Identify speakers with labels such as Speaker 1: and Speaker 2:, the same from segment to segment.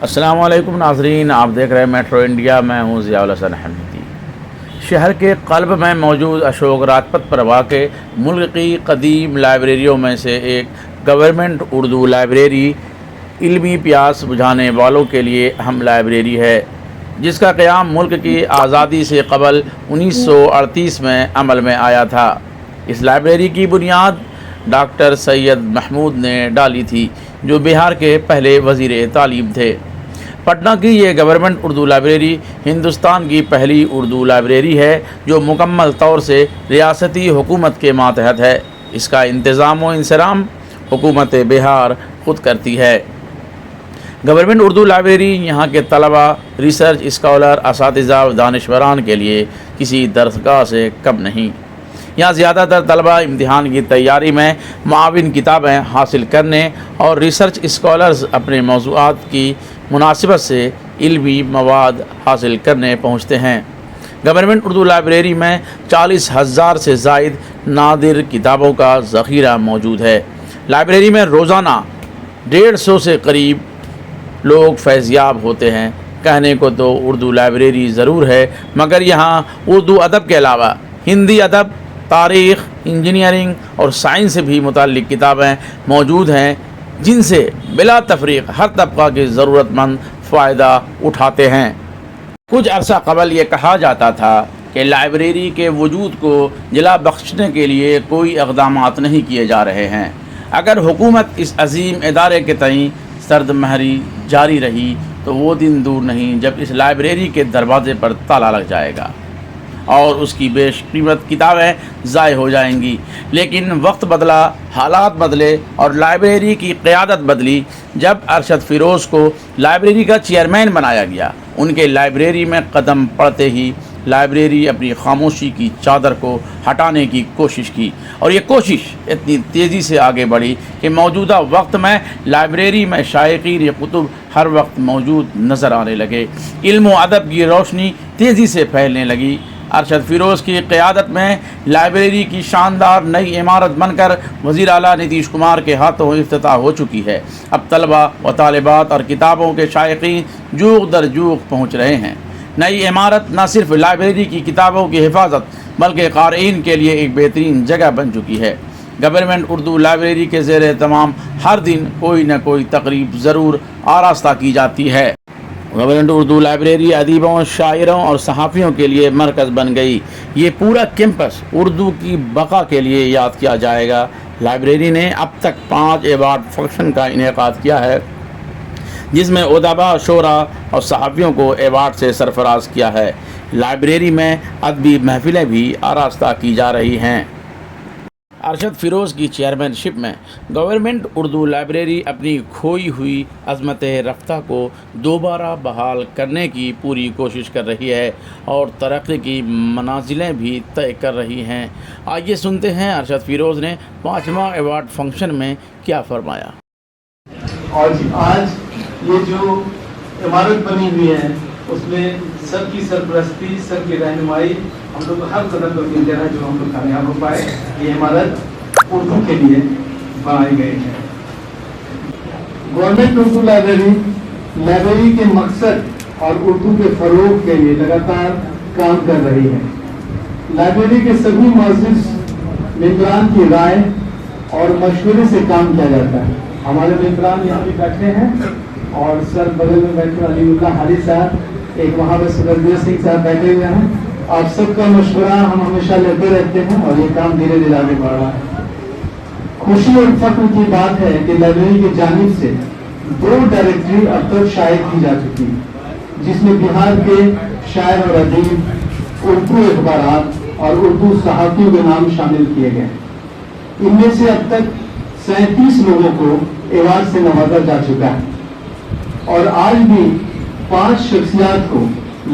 Speaker 1: السلام علیکم ناظرین، آپ دیکھ رہے ہیں میٹرو انڈیا۔ میں ہوں ضیاء الحسن حمیدی۔ شہر کے قلب میں موجود اشوک راجپتھ پر واقع ملک کی قدیم لائبریریوں میں سے ایک گورنمنٹ اردو لائبریری علمی پیاس بجھانے والوں کے لیے اہم لائبریری ہے، جس کا قیام ملک کی آزادی سے قبل 1938 میں عمل میں آیا تھا۔ اس لائبریری کی بنیاد ڈاکٹر سید محمود نے ڈالی تھی، جو بہار کے پہلے وزیر تعلیم تھے۔ پٹنہ کی یہ گورنمنٹ اردو لائبریری ہندوستان کی پہلی اردو لائبریری ہے جو مکمل طور سے ریاستی حکومت کے ماتحت ہے۔ اس کا انتظام و انصرام حکومت بہار خود کرتی ہے۔ گورنمنٹ اردو لائبریری یہاں کے طلباء، ریسرچ اسکالر، اساتذہ و دانشوران کے لیے کسی درسگاہ سے کم نہیں۔ یہاں زیادہ تر طلباء امتحان کی تیاری میں معاون کتابیں حاصل کرنے اور ریسرچ اسکالرز اپنے موضوعات کی مناسبت سے علمی مواد حاصل کرنے پہنچتے ہیں۔ گورنمنٹ اردو لائبریری میں 40,000 سے زائد نادر کتابوں کا ذخیرہ موجود ہے۔ لائبریری میں روزانہ 150 سے قریب لوگ فیض یاب ہوتے ہیں۔ کہنے کو تو اردو لائبریری ضرور ہے، مگر یہاں اردو ادب کے علاوہ ہندی ادب، تاریخ، انجینئرنگ اور سائنس سے بھی متعلق کتابیں موجود ہیں، جن سے بلا تفریق ہر طبقہ کے ضرورت مند فائدہ اٹھاتے ہیں۔ کچھ عرصہ قبل یہ کہا جاتا تھا کہ لائبریری کے وجود کو جلا بخشنے کے لیے کوئی اقدامات نہیں کیے جا رہے ہیں۔ اگر حکومت اس عظیم ادارے کے تئیں سرد مہری جاری رہی تو وہ دن دور نہیں جب اس لائبریری کے دروازے پر تالا لگ جائے گا اور اس کی بیش قیمت کتابیں ضائع ہو جائیں گی۔ لیکن وقت بدلا، حالات بدلے اور لائبریری کی قیادت بدلی۔ جب ارشد فیروز کو لائبریری کا چیئرمین بنایا گیا، ان کے لائبریری میں قدم پڑتے ہی لائبریری اپنی خاموشی کی چادر کو ہٹانے کی کوشش کی، اور یہ کوشش اتنی تیزی سے آگے بڑھی کہ موجودہ وقت میں لائبریری میں شائقین کتب ہر وقت موجود نظر آنے لگے۔ علم و ادب کی روشنی تیزی سے پھیلنے لگی۔ ارشد فیروز کی قیادت میں لائبریری کی شاندار نئی عمارت بن کر وزیر اعلیٰ نتیش کمار کے ہاتھوں افتتاح ہو چکی ہے۔ اب طلباء و طالبات اور کتابوں کے شائقین جوق در جوق پہنچ رہے ہیں۔ نئی عمارت نہ صرف لائبریری کی کتابوں کی حفاظت بلکہ قارئین کے لیے ایک بہترین جگہ بن چکی ہے۔ گورنمنٹ اردو لائبریری کے زیر اہتمام ہر دن کوئی نہ کوئی تقریب ضرور آراستہ کی جاتی ہے۔ گورنمنٹ اردو لائبریری ادیبوں، شاعروں اور صحافیوں کے لیے مرکز بن گئی۔ یہ پورا کیمپس اردو کی بقا کے لیے یاد کیا جائے گا۔ لائبریری نے اب تک 5 ایوارڈ فنکشن کا انعقاد کیا ہے، جس میں ادباء، شعراء اور صحافیوں کو ایوارڈ سے سرفراز کیا ہے۔ لائبریری میں ادبی محفلیں بھی آراستہ کی جا رہی ہیں۔ ارشد فیروز کی چیئرمین شپ میں گورنمنٹ اردو لائبریری اپنی کھوئی ہوئی عظمت رفتہ کو دوبارہ بحال کرنے کی پوری کوشش کر رہی ہے اور ترقی کی منازلیں بھی طے کر رہی ہیں۔ آئیے سنتے ہیں ارشد فیروز نے 5واں ایوارڈ فنکشن میں کیا فرمایا۔
Speaker 2: اور آج یہ جو عمارت بنی ہوئی ہے اس میں سب کی سرپرستی، سب کی رہنمائی ہم لوگ ہر قدم پر مل جانا جو ہم لوگ کامیاب ہو پائے۔ یہ عمارت اردو کے لیے بنائی گئی ہے۔ گورنمنٹ اردو لائبریری کے مقصد اور اردو کے فروغ کے لیے لگاتار کام کر رہی ہے۔ لائبریری کے سبھی معزز ممبران کی رائے اور مشورے سے کام کیا جاتا ہے۔ ہمارے ممبران یہاں بھی بیٹھے ہیں اور سر بغل میں بیٹھے علی اللہ حالی صاحب، ایک وہاں پہ سکندر سنگھ صاحب بیٹھے ہوئے ہیں۔ آپ سب کا مشورہ ہم ہمیشہ لیتے رہتے ہیں اور یہ کام دھیرے دھیرے آگے بڑھ رہا ہے۔ خوشی اور فخر کی بات ہے کہ لائبریری کی جانب سے 2 ڈائریکٹری اب تک شائع کی جا چکی ہیں، جس میں بہار کے شاعر اور ادیب، اردو اخبارات اور اردو صحافیوں کے نام شامل کیے گئے۔ ان میں سے اب تک 37 لوگوں کو ایوارڈ سے نوازا جا چکا ہے اور آج بھی 5 شخصیات کو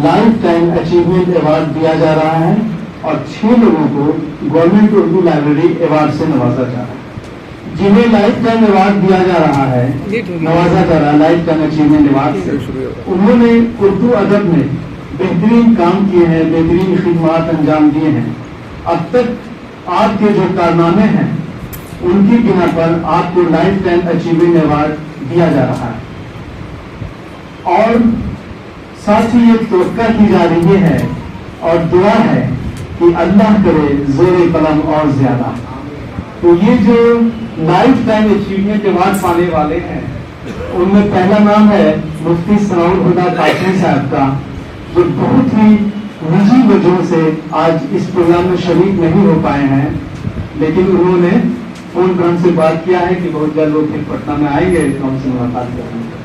Speaker 2: لائف ٹائم اچیومنٹ ایوارڈ دیا جا رہا ہے اور 6 لوگوں کو گورنمنٹ اردو لائبریری ایوارڈ سے نوازا جا رہا ہے۔ جنہیں لائف ٹائم ایوارڈ دیا جا رہا ہے، نوازا جا رہا ہے لائف ٹائم اچیومنٹ ایوارڈ سے، انہوں نے اردو ادب میں بہترین کام کیے ہیں، بہترین خدمات انجام دیے ہیں۔ اب تک آپ کے جو کارنامے ہیں ان کی بنا پر آپ کو لائف ٹائم اچیومنٹ ایوارڈ دیا جا رہا ہے۔ اور ساتھ ہی یہ توقع کی جا رہی ہے اور دعا ہے کہ اللہ کرے زور قلم اور زیادہ. تو یہ جو لائف ٹائم اچیومنٹ ایوارڈ پانے والے ہیں ان میں پہلا نام ہے مفتی ثناء الہدیٰ قاسمی صاحب کا، جو بہت ہی نجی وجہ سے آج اس پروگرام میں شریک نہیں ہو پائے ہیں، لیکن انہوں نے فون پر ہم سے بات کیا ہے کہ بہت جلد وہ پھر پٹنہ میں آئیں گے تو ہم سے ملاقات کریں گے.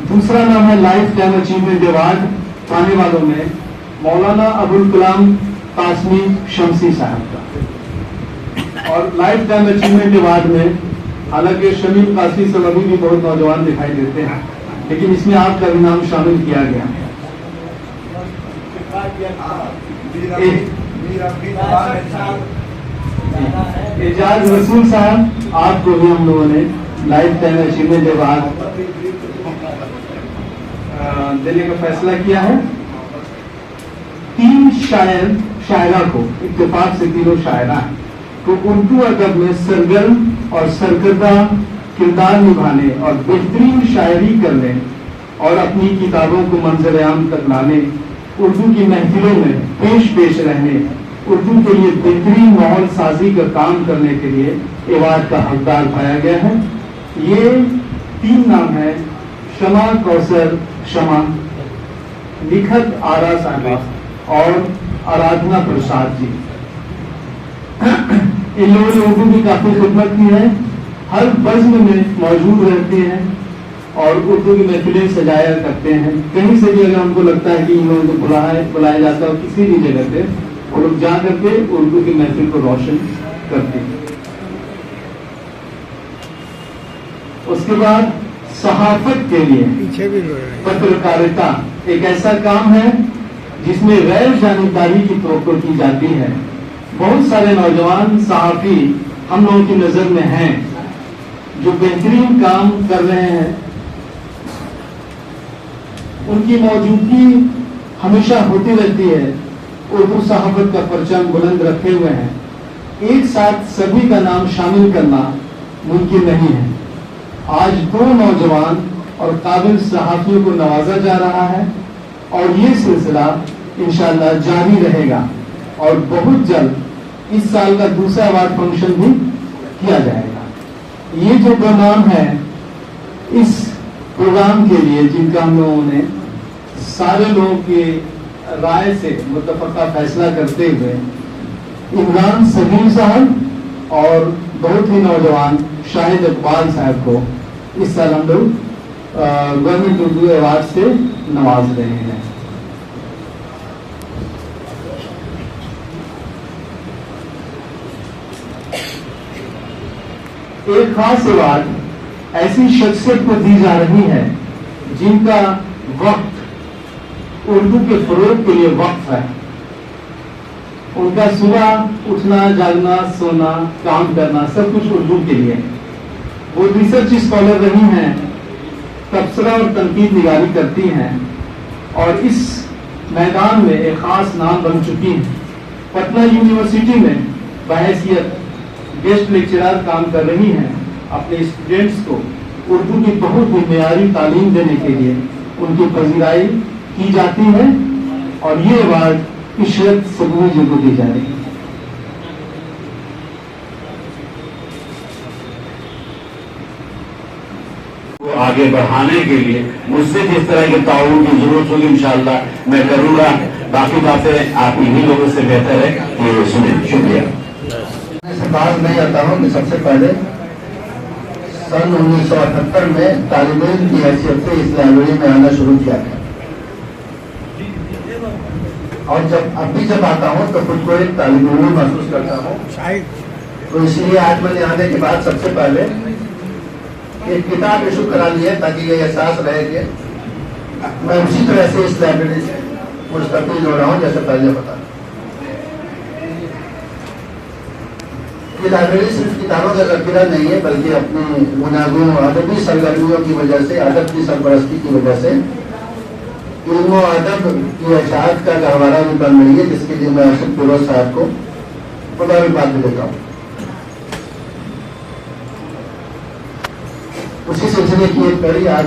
Speaker 2: دوسرا نام ہے لائف ٹائم اچیومنٹ ایوارڈ پانے والوں میں مولانا ابوالکلام قاسمی شمسی صاحب کا. اور لائف ٹائم اچیومنٹ ایوارڈ میں حالانکہ شمیم قاسمی صاحب ابھی بھی بہت نوجوان دکھائی دیتے ہیں، لیکن اس میں آپ کا بھی نام شامل کیا گیا ہے. اعجاز رسول صاحب، آپ کو بھی ہم لوگوں نے لائف ٹائم اچیومنٹ ایوارڈ دینے کا فیصلہ کیا ہے. 3 شاعرہ کو اتفاق سے، تینوں شاعرہ ہیں تو اردو ادب میں سرگرم اور سرکردہ کردار نبھانے اور بہترین شاعری کرنے اور اپنی کتابوں کو منظر عام تک لانے، اردو کی محفلوں میں پیش رہنے، اردو کے لیے بہترین ماحول سازی کا کام کرنے کے لیے ایوارڈ کا حقدار پایا گیا ہے. یہ 3 نام ہے: شمع کوثر شمع، لکھت آرا صاحبہ اور آرادھنا پرساد جی. ان لوگوں نے اردو کی کافی خدمت کی ہے، ہر بزم میں موجود رہتے ہیں اور اردو کی محفلیں سجایا کرتے ہیں. کہیں سے بھی اگر ہم کو لگتا ہے کہ ان لوگوں کو بلایا جاتا ہے کسی بھی جگہ پہ، وہ لوگ جا کر کے اردو کی محفل کو روشن کرتے ہیں. اس کے بعد صحافت کے لیے پترکارتا ایک ایسا کام ہے جس میں غیر جانبداری کی توقع کی جاتی ہے. بہت سارے نوجوان صحافی ہم لوگوں کی نظر میں ہیں جو بہترین کام کر رہے ہیں، ان کی موجودگی ہمیشہ ہوتی رہتی ہے. اردو صحافت کا پرچم بلند رکھے ہوئے ہیں. ایک ساتھ سبھی کا نام شامل کرنا ممکن نہیں ہے. آج 2 نوجوان اور قابل صحافیوں کو نوازا جا رہا ہے اور یہ سلسلہ انشاءاللہ جاری رہے گا اور بہت جلد اس سال کا دوسرا ایوارڈ فنکشن بھی کیا جائے گا. یہ جو 2 نام ہیں اس پروگرام کے لیے جن کا ہم لوگوں نے سارے لوگوں کی رائے سے متفقہ فیصلہ کرتے ہوئے عمران سلیم صاحب اور بہت ہی نوجوان شاہد اقبال صاحب کو اس سال ہم لوگ گورنمنٹ اردو ایوارڈ سے نواز رہے ہیں. ایک خاص ایوارڈ ایسی شخصیت کو دی جا رہی ہے جن کا وقت اردو کے فروغ کے لیے وقف ہے. ان کا صبح اٹھنا، جاگنا، سونا، کام کرنا سب کچھ اردو کے لیے. وہ ریسرچ اسکالر رہی ہیں، تبصرہ اور تنقید نگاری کرتی ہیں اور اس میدان میں ایک خاص نام بن چکی ہیں. پٹنہ یونیورسٹی میں بحیثیت گیسٹ لیکچرر کام کر رہی ہیں. اپنے اسٹوڈینٹس کو اردو کی بہت ہی معیاری تعلیم دینے کے لیے ان کی پذیرائی کی جاتی ہے اور یہ ایوارڈ عشرت سبوی جی کو دی جا رہی ہے.
Speaker 3: کو آگے بڑھانے کے لیے مجھ سے جس طرح کے تعاون کی ضرورت ہوگی انشاءاللہ میں کروں گا. باقی باتیں آپ انہی لوگوں سے بہتر ہے کہ وہ سنیں. شکریہ.
Speaker 4: باز نہیں آتا ہوں کہ سب سے پہلے سن 1978 میں طالب علم کی حیثیت سے اس لائبریری میں آنا شروع کیا تھا اور اب بھی جب آتا ہوں تو خود کو ایک طالب علم محسوس کرتا ہوں. تو اس لیے آج میں نے آنے کے بعد سب سے پہلے ایک کتاب ایشو کرا لی ہے تاکہ یہ احساس رہے کہ میں اسی طرح سے اس لائبریری سے مستقل ہو رہا ہوں جیسے پہلے بتا. یہ لائبریری صرف کتابوں کا ذخیرہ نہیں ہے بلکہ اپنی گناگوں ادبی سرگرمیوں کی وجہ سے، ادب کی سرپرستی کی وجہ سے علم و ادب کی اشاعت کا گہوارہ بھی بن رہی ہے، جس کے لیے میں ارشد فیروز صاحب کو مبارکباد دیتا ہوں. اسی سلسلے کی ایک کڑی آج